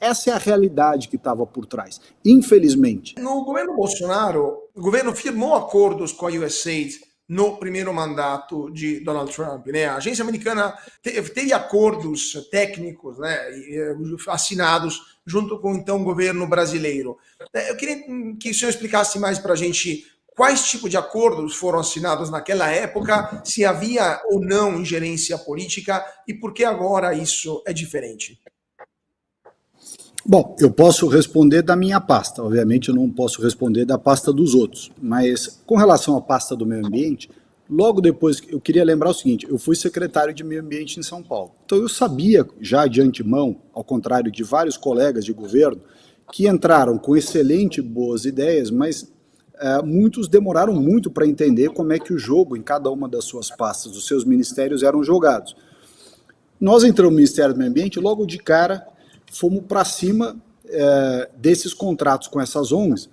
Essa é a realidade que estava por trás, infelizmente. No governo Bolsonaro, o governo firmou acordos com a USAID no primeiro mandato de Donald Trump, né? A agência americana teve acordos técnicos, né, assinados junto com então o governo brasileiro. Eu queria que o senhor explicasse mais para a gente quais tipos de acordos foram assinados naquela época, se havia ou não ingerência política e por que agora isso é diferente. Bom, eu posso responder da minha pasta, obviamente eu não posso responder da pasta dos outros, mas com relação à pasta do meio ambiente, logo depois, eu queria lembrar o seguinte, eu fui secretário de meio ambiente em São Paulo, então eu sabia já de antemão, ao contrário de vários colegas de governo, que entraram com excelentes boas ideias, mas muitos demoraram muito para entender como é que o jogo em cada uma das suas pastas, os seus ministérios eram jogados. Nós entramos no Ministério do Meio Ambiente, logo de cara, fomos para cima desses contratos com essas ONGs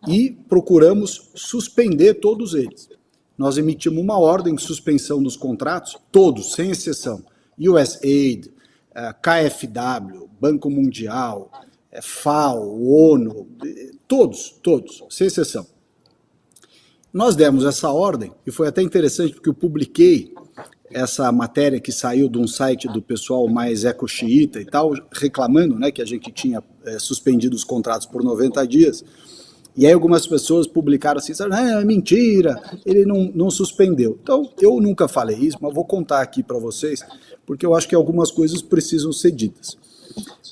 e procuramos suspender todos eles. Nós emitimos uma ordem de suspensão dos contratos, todos, sem exceção. USAID, KfW, Banco Mundial, FAO, ONU, todos, sem exceção. Nós demos essa ordem, e foi até interessante porque eu publiquei essa matéria que saiu de um site do pessoal mais eco-xiita e tal, reclamando, né, que a gente tinha suspendido os contratos por 90 dias. E aí algumas pessoas publicaram assim, é mentira, ele não suspendeu. Então, eu nunca falei isso, mas vou contar aqui para vocês, porque eu acho que algumas coisas precisam ser ditas.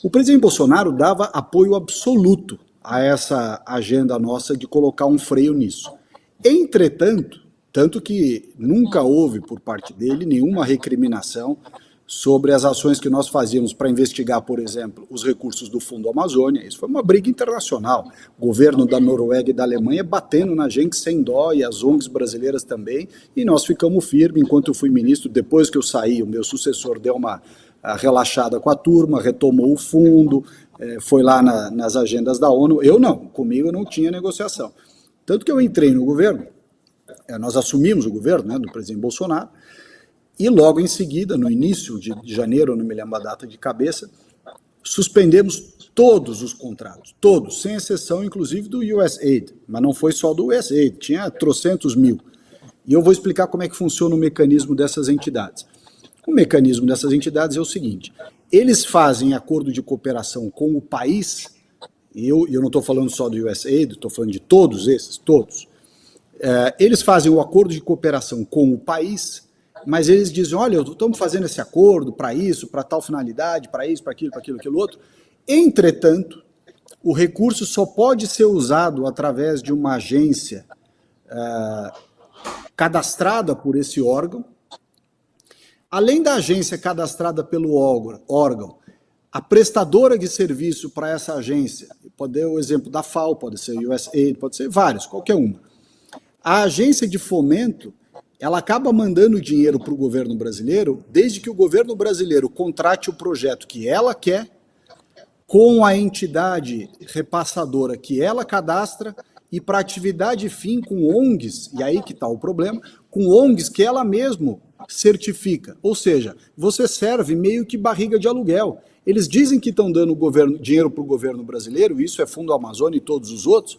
O presidente Bolsonaro dava apoio absoluto a essa agenda nossa de colocar um freio nisso. Entretanto, tanto que nunca houve por parte dele nenhuma recriminação sobre as ações que nós fazíamos para investigar, por exemplo, os recursos do Fundo Amazônia. Isso foi uma briga internacional. O governo da Noruega e da Alemanha batendo na gente sem dó, e as ONGs brasileiras também, e nós ficamos firmes enquanto eu fui ministro. Depois que eu saí, o meu sucessor deu uma relaxada com a turma, retomou o fundo, foi lá nas agendas da ONU. Eu não, comigo não tinha negociação. Tanto que eu entrei no governo, nós assumimos o governo, né, do presidente Bolsonaro, e logo em seguida, no início de janeiro, não me lembro a data de cabeça, suspendemos todos os contratos, todos, sem exceção, inclusive do USAID, mas não foi só do USAID, tinha trocentos mil. E eu vou explicar como é que funciona o mecanismo dessas entidades. O mecanismo dessas entidades é o seguinte, eles fazem acordo de cooperação com o país, e eu não estou falando só do USAID, estou falando de todos esses, todos. Eles fazem o acordo de cooperação com o país, mas eles dizem, olha, estamos fazendo esse acordo para isso, para tal finalidade, para isso, para aquilo, aquilo outro. Entretanto, o recurso só pode ser usado através de uma agência cadastrada por esse órgão. Além da agência cadastrada pelo órgão, a prestadora de serviço para essa agência, pode ser o exemplo da FAO, pode ser o USAID, pode ser vários, qualquer uma. A agência de fomento, ela acaba mandando dinheiro para o governo brasileiro, desde que o governo brasileiro contrate o projeto que ela quer, com a entidade repassadora que ela cadastra, e para atividade fim com ONGs, e aí que está o problema, com ONGs que ela mesma certifica. Ou seja, você serve meio que barriga de aluguel. Eles dizem que estão dando dinheiro para o governo brasileiro, isso é Fundo Amazônia e todos os outros.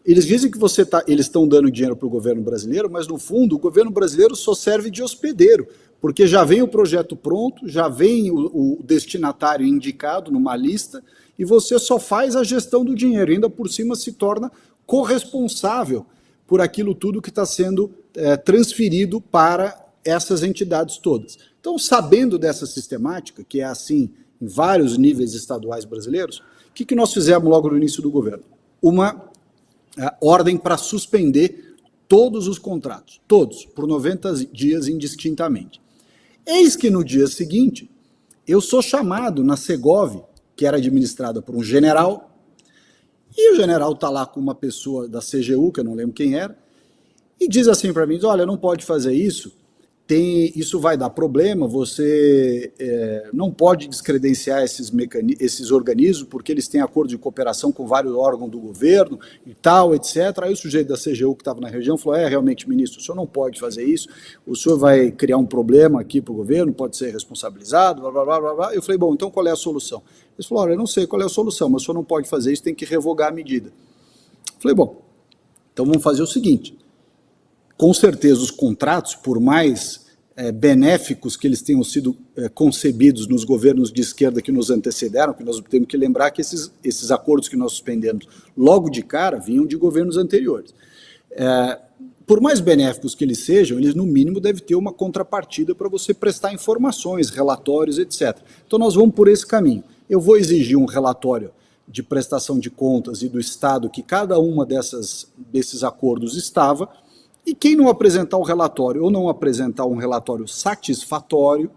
Eles dizem que eles estão dando dinheiro para o governo brasileiro, mas no fundo o governo brasileiro só serve de hospedeiro, porque já vem o projeto pronto, já vem o destinatário indicado numa lista, e você só faz a gestão do dinheiro, ainda por cima se torna corresponsável por aquilo tudo que está sendo transferido para essas entidades todas. Então, sabendo dessa sistemática, que é assim em vários níveis estaduais brasileiros, o que nós fizemos logo no início do governo? Uma ordem para suspender todos os contratos, todos, por 90 dias indistintamente. Eis que no dia seguinte, eu sou chamado na Segov, que era administrada por um general, e o general está lá com uma pessoa da CGU, que eu não lembro quem era, e diz assim para mim, olha, não pode fazer isso, isso vai dar problema, você não pode descredenciar esses organismos, porque eles têm acordo de cooperação com vários órgãos do governo e tal, etc. Aí o sujeito da CGU que estava na região falou, realmente, ministro, o senhor não pode fazer isso, o senhor vai criar um problema aqui para o governo, pode ser responsabilizado, blá, blá, blá, blá, blá. Eu falei, bom, então qual é a solução? Eles falaram, eu não sei qual é a solução, mas o senhor não pode fazer isso, tem que revogar a medida. Eu falei, bom, então vamos fazer o seguinte, com certeza os contratos, por mais benéficos que eles tenham sido concebidos nos governos de esquerda que nos antecederam, que nós temos que lembrar que esses acordos que nós suspendemos logo de cara vinham de governos anteriores. Por mais benéficos que eles sejam, eles no mínimo devem ter uma contrapartida para você prestar informações, relatórios, etc. Então nós vamos por esse caminho. Eu vou exigir um relatório de prestação de contas e do Estado que cada uma desses acordos estava, e quem não apresentar o relatório ou não apresentar um relatório satisfatório,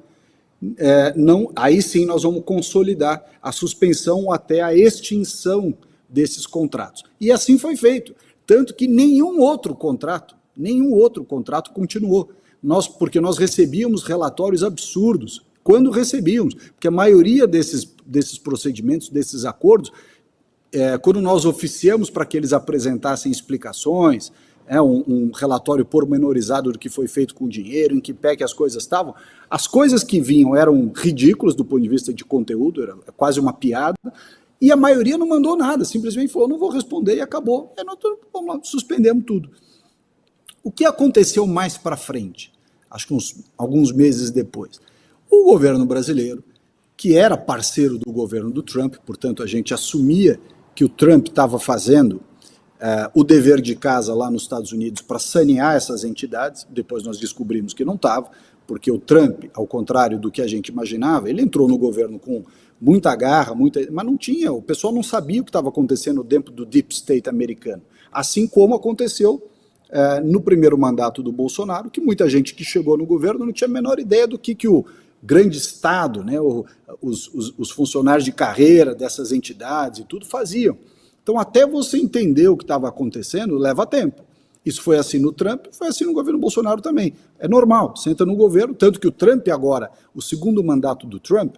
aí sim nós vamos consolidar a suspensão ou até a extinção desses contratos. E assim foi feito, tanto que nenhum outro contrato continuou, porque nós recebíamos relatórios absurdos, quando recebíamos, porque a maioria desses procedimentos, desses acordos, quando nós oficiamos para que eles apresentassem explicações, um relatório pormenorizado do que foi feito com o dinheiro, em que pé que as coisas estavam, as coisas que vinham eram ridículas do ponto de vista de conteúdo, era quase uma piada, e a maioria não mandou nada, simplesmente falou, não vou responder e acabou. Vamos lá, suspendemos tudo. O que aconteceu mais para frente, acho que alguns meses depois? O governo brasileiro, que era parceiro do governo do Trump, portanto a gente assumia que o Trump estava fazendo o dever de casa lá nos Estados Unidos para sanear essas entidades, depois nós descobrimos que não estava, porque o Trump, ao contrário do que a gente imaginava, ele entrou no governo com muita garra, mas não tinha, o pessoal não sabia o que estava acontecendo dentro do Deep State americano, assim como aconteceu no primeiro mandato do Bolsonaro, que muita gente que chegou no governo não tinha a menor ideia do que o grande Estado, né, os funcionários de carreira dessas entidades e tudo faziam. Então, até você entender o que estava acontecendo, leva tempo. Isso foi assim no Trump, foi assim no governo Bolsonaro também. É normal, você entra no governo, tanto que o Trump agora, o segundo mandato do Trump,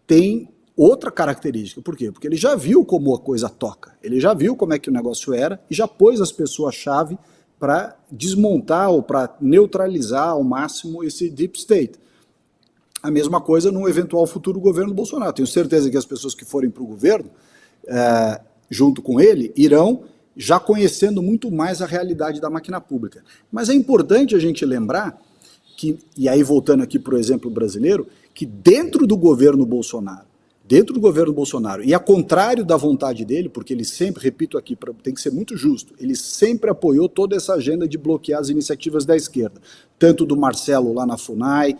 tem outra característica. Por quê? Porque ele já viu como a coisa toca, ele já viu como é que o negócio era e já pôs as pessoas-chave para desmontar ou para neutralizar ao máximo esse Deep State. A mesma coisa no eventual futuro governo Bolsonaro. Tenho certeza que as pessoas que forem para o governo, junto com ele, irão já conhecendo muito mais a realidade da máquina pública. Mas é importante a gente lembrar que, e aí voltando aqui para o exemplo brasileiro, que dentro do governo Bolsonaro, e a contrário da vontade dele, porque ele sempre, repito aqui, tem que ser muito justo, ele sempre apoiou toda essa agenda de bloquear as iniciativas da esquerda, tanto do Marcelo lá na FUNAI,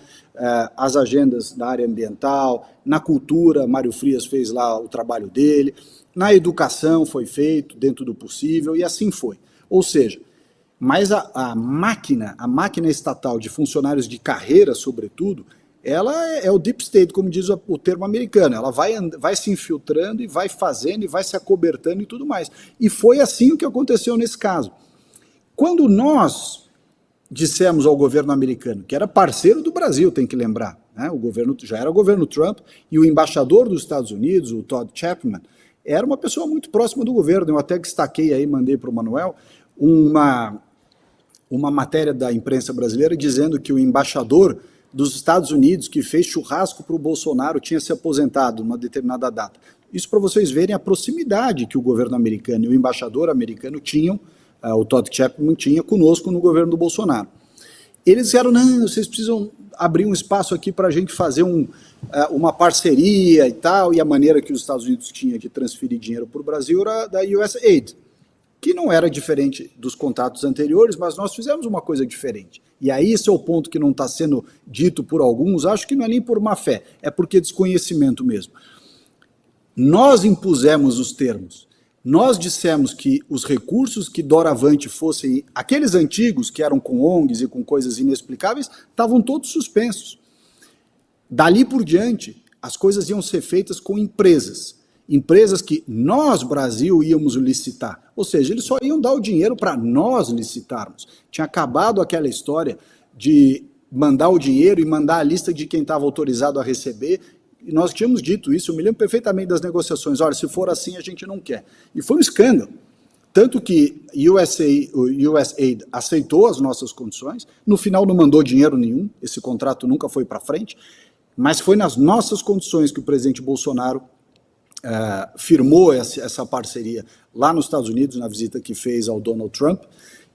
as agendas da área ambiental, na cultura, Mário Frias fez lá o trabalho dele, na educação foi feito dentro do possível e assim foi. Ou seja, mas a máquina estatal de funcionários de carreira, sobretudo, ela é o deep state, como diz o termo americano, ela vai se infiltrando e vai fazendo e vai se acobertando e tudo mais. E foi assim o que aconteceu nesse caso. Quando nós dissemos ao governo americano, que era parceiro do Brasil, tem que lembrar, né? O governo já era o governo Trump, e o embaixador dos Estados Unidos, o Todd Chapman, era uma pessoa muito próxima do governo. Eu até destaquei aí, mandei para o Manuel, uma matéria da imprensa brasileira dizendo que o embaixador dos Estados Unidos que fez churrasco para o Bolsonaro tinha se aposentado numa determinada data. Isso para vocês verem a proximidade que o governo americano e o embaixador americano tinham, o Todd Chapman tinha conosco no governo do Bolsonaro. Eles disseram, não, vocês precisam abrir um espaço aqui para a gente fazer uma parceria e tal, e a maneira que os Estados Unidos tinham de transferir dinheiro para o Brasil era da USAID, que não era diferente dos contratos anteriores, mas nós fizemos uma coisa diferente. E aí esse é o ponto que não está sendo dito por alguns, acho que não é nem por má fé, é porque é desconhecimento mesmo. Nós impusemos os termos, nós dissemos que os recursos que doravante fossem, aqueles antigos que eram com ONGs e com coisas inexplicáveis, estavam todos suspensos. Dali por diante, as coisas iam ser feitas com empresas que nós, Brasil, íamos licitar. Ou seja, eles só iam dar o dinheiro para nós licitarmos. Tinha acabado aquela história de mandar o dinheiro e mandar a lista de quem estava autorizado a receber. E nós tínhamos dito isso, eu me lembro perfeitamente das negociações. Olha, se for assim, a gente não quer. E foi um escândalo. Tanto que o USAID aceitou as nossas condições, no final não mandou dinheiro nenhum, esse contrato nunca foi para frente, mas foi nas nossas condições que o presidente Bolsonaro firmou essa parceria lá nos Estados Unidos, na visita que fez ao Donald Trump,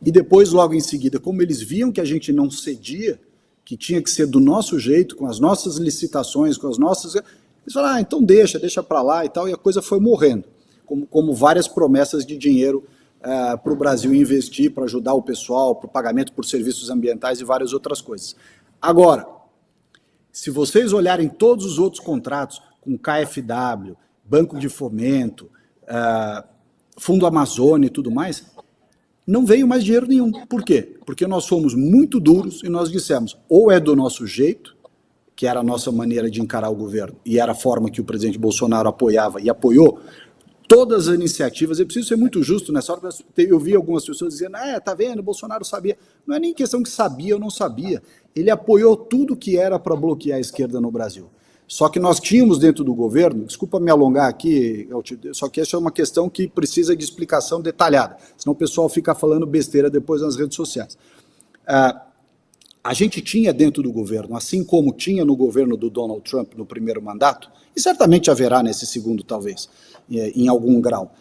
e depois, logo em seguida, como eles viam que a gente não cedia, que tinha que ser do nosso jeito, com as nossas licitações, com as nossas... Eles falaram, então deixa para lá e tal, e a coisa foi morrendo, como várias promessas de dinheiro para o Brasil investir, para ajudar o pessoal, para o pagamento por serviços ambientais e várias outras coisas. Agora, se vocês olharem todos os outros contratos, com KfW, Banco de Fomento, Fundo Amazônia e tudo mais, não veio mais dinheiro nenhum. Por quê? Porque nós fomos muito duros e nós dissemos, ou é do nosso jeito, que era a nossa maneira de encarar o governo, e era a forma que o presidente Bolsonaro apoiava e apoiou todas as iniciativas. Eu preciso ser muito justo nessa hora, eu vi algumas pessoas dizendo, tá vendo, o Bolsonaro sabia. Não é nem questão que sabia ou não sabia, ele apoiou tudo que era para bloquear a esquerda no Brasil. Só que nós tínhamos dentro do governo, desculpa me alongar aqui, só que essa é uma questão que precisa de explicação detalhada, senão o pessoal fica falando besteira depois nas redes sociais. A gente tinha dentro do governo, assim como tinha no governo do Donald Trump no primeiro mandato, e certamente haverá nesse segundo talvez, em algum grau,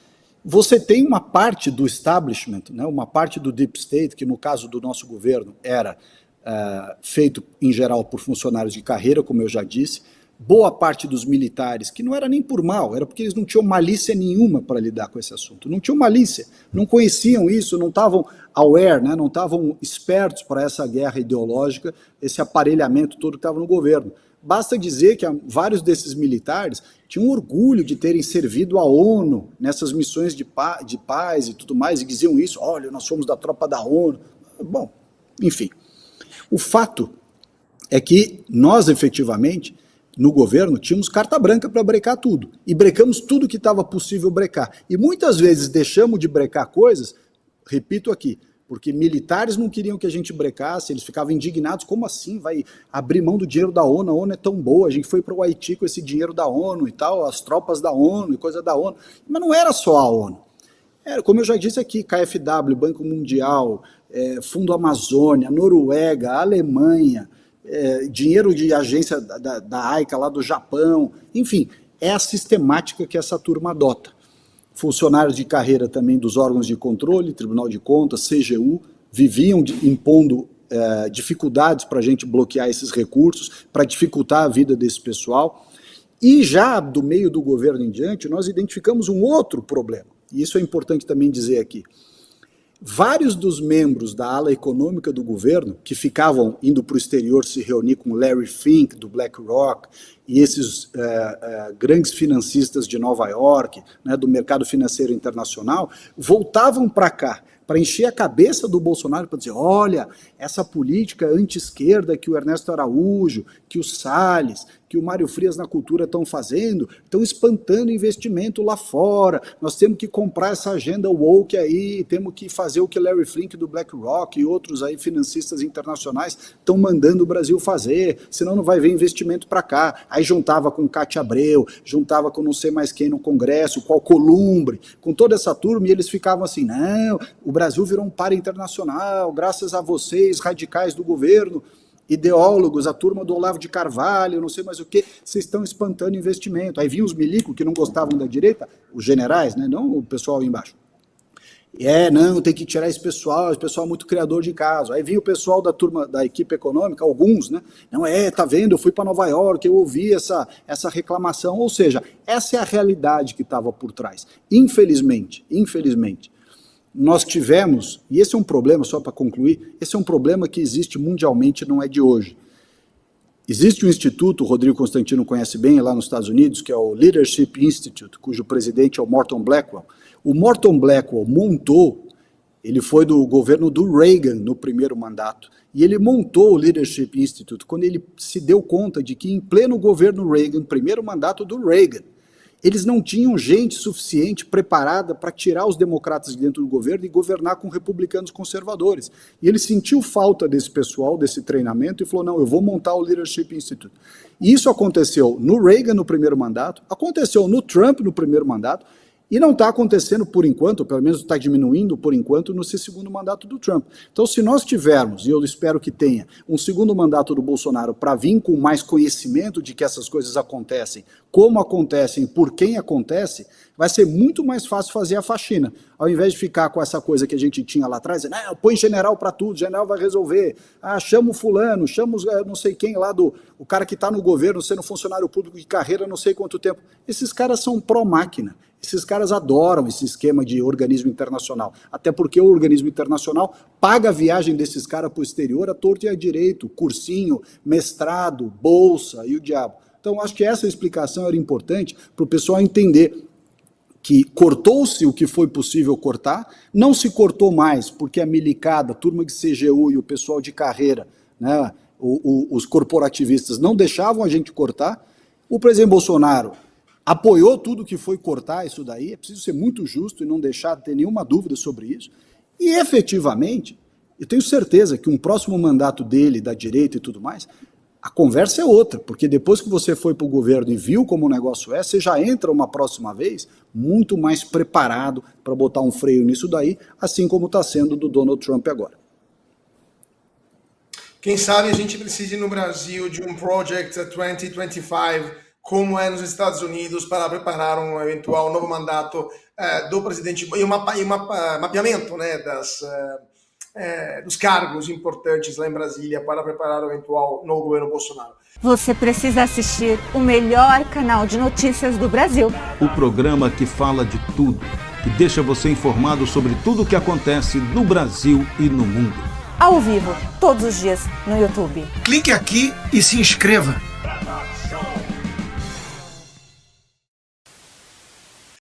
você tem uma parte do establishment, né, uma parte do deep state, que no caso do nosso governo era feito em geral por funcionários de carreira, como eu já disse, boa parte dos militares, que não era nem por mal, era porque eles não tinham malícia nenhuma para lidar com esse assunto, não tinham malícia, não conheciam isso, não estavam aware, né, não estavam espertos para essa guerra ideológica, esse aparelhamento todo que estava no governo. Basta dizer que vários desses militares tinham orgulho de terem servido a ONU nessas missões de paz e tudo mais, e diziam isso, olha, nós somos da tropa da ONU. Bom, enfim. O fato é que nós, efetivamente, no governo, tínhamos carta branca para brecar tudo. E brecamos tudo que estava possível brecar. E muitas vezes deixamos de brecar coisas, repito aqui, porque militares não queriam que a gente brecasse, eles ficavam indignados, como assim vai abrir mão do dinheiro da ONU? A ONU é tão boa, a gente foi para o Haiti com esse dinheiro da ONU e tal, as tropas da ONU e coisa da ONU. Mas não era só a ONU. Era, como eu já disse aqui, KfW, Banco Mundial, Fundo Amazônia, Noruega, Alemanha, dinheiro de agência da AICA lá do Japão, enfim, é a sistemática que essa turma adota. Funcionários de carreira também dos órgãos de controle, Tribunal de Contas, CGU, viviam impondo dificuldades para a gente bloquear esses recursos, para dificultar a vida desse pessoal. E já do meio do governo em diante, nós identificamos um outro problema, e isso é importante também dizer aqui. Vários dos membros da ala econômica do governo, que ficavam indo para o exterior se reunir com Larry Fink, do BlackRock, e esses grandes financistas de Nova York, né, do mercado financeiro internacional, voltavam para cá, para encher a cabeça do Bolsonaro, para dizer, olha, essa política anti-esquerda que o Ernesto Araújo, que o Salles, que o Mário Frias na cultura estão fazendo, estão espantando investimento lá fora, nós temos que comprar essa agenda woke aí, temos que fazer o que Larry Fink do BlackRock e outros aí financistas internacionais estão mandando o Brasil fazer, senão não vai ver investimento para cá. Aí juntava com Cátia Abreu, juntava com não sei mais quem no Congresso, com Alcolumbre, com toda essa turma, e eles ficavam assim, não, o Brasil virou um par internacional, graças a vocês, radicais do governo, ideólogos, a turma do Olavo de Carvalho, não sei mais o que, vocês estão espantando investimento. Aí vinham os milicos que não gostavam da direita, os generais, né, não o pessoal aí embaixo. Não, tem que tirar esse pessoal é muito criador de caso. Aí vinha o pessoal da turma, da equipe econômica, alguns, né, não tá vendo, eu fui para Nova York, eu ouvi essa reclamação, ou seja, essa é a realidade que estava por trás. Infelizmente, nós tivemos, e esse é um problema, só para concluir, esse é um problema que existe mundialmente, não é de hoje. Existe um instituto, o Rodrigo Constantino conhece bem, lá nos Estados Unidos, que é o Leadership Institute, cujo presidente é o Morton Blackwell. O Morton Blackwell montou, ele foi do governo do Reagan no primeiro mandato, e ele montou o Leadership Institute quando ele se deu conta de que em pleno governo Reagan, primeiro mandato do Reagan, eles não tinham gente suficiente preparada para tirar os democratas de dentro do governo e governar com republicanos conservadores. E ele sentiu falta desse pessoal, desse treinamento, e falou, não, eu vou montar o Leadership Institute. E isso aconteceu no Reagan no primeiro mandato, aconteceu no Trump no primeiro mandato, e não está acontecendo por enquanto, ou pelo menos está diminuindo por enquanto, no segundo mandato do Trump. Então, se nós tivermos, e eu espero que tenha, um segundo mandato do Bolsonaro para vir com mais conhecimento de que essas coisas acontecem, como acontecem, por quem acontece, vai ser muito mais fácil fazer a faxina. Ao invés de ficar com essa coisa que a gente tinha lá atrás, põe general para tudo, general vai resolver, chama o fulano, chama não sei quem lá, o cara que está no governo, sendo funcionário público de carreira não sei quanto tempo. Esses caras são pró-máquina. Esses caras adoram esse esquema de organismo internacional, até porque o organismo internacional paga a viagem desses caras para o exterior à torto e à direito, cursinho, mestrado, bolsa e o diabo. Então, acho que essa explicação era importante para o pessoal entender que cortou-se o que foi possível cortar, não se cortou mais, porque a milicada, a turma de CGU e o pessoal de carreira, né, os corporativistas não deixavam a gente cortar. O presidente Bolsonaro apoiou tudo que foi cortar isso daí, é preciso ser muito justo e não deixar de ter nenhuma dúvida sobre isso. E, efetivamente, eu tenho certeza que um próximo mandato dele, da direita e tudo mais, a conversa é outra, porque depois que você foi para o governo e viu como o negócio é, você já entra uma próxima vez muito mais preparado para botar um freio nisso daí, assim como está sendo do Donald Trump agora. Quem sabe a gente precise no Brasil de um Project 2025, como é nos Estados Unidos, para preparar um eventual novo mandato do presidente, e um mapeamento, né, dos cargos importantes lá em Brasília para preparar o eventual novo governo Bolsonaro. Você precisa assistir o melhor canal de notícias do Brasil. O programa que fala de tudo, que deixa você informado sobre tudo o que acontece no Brasil e no mundo. Ao vivo, todos os dias, no YouTube. Clique aqui e se inscreva.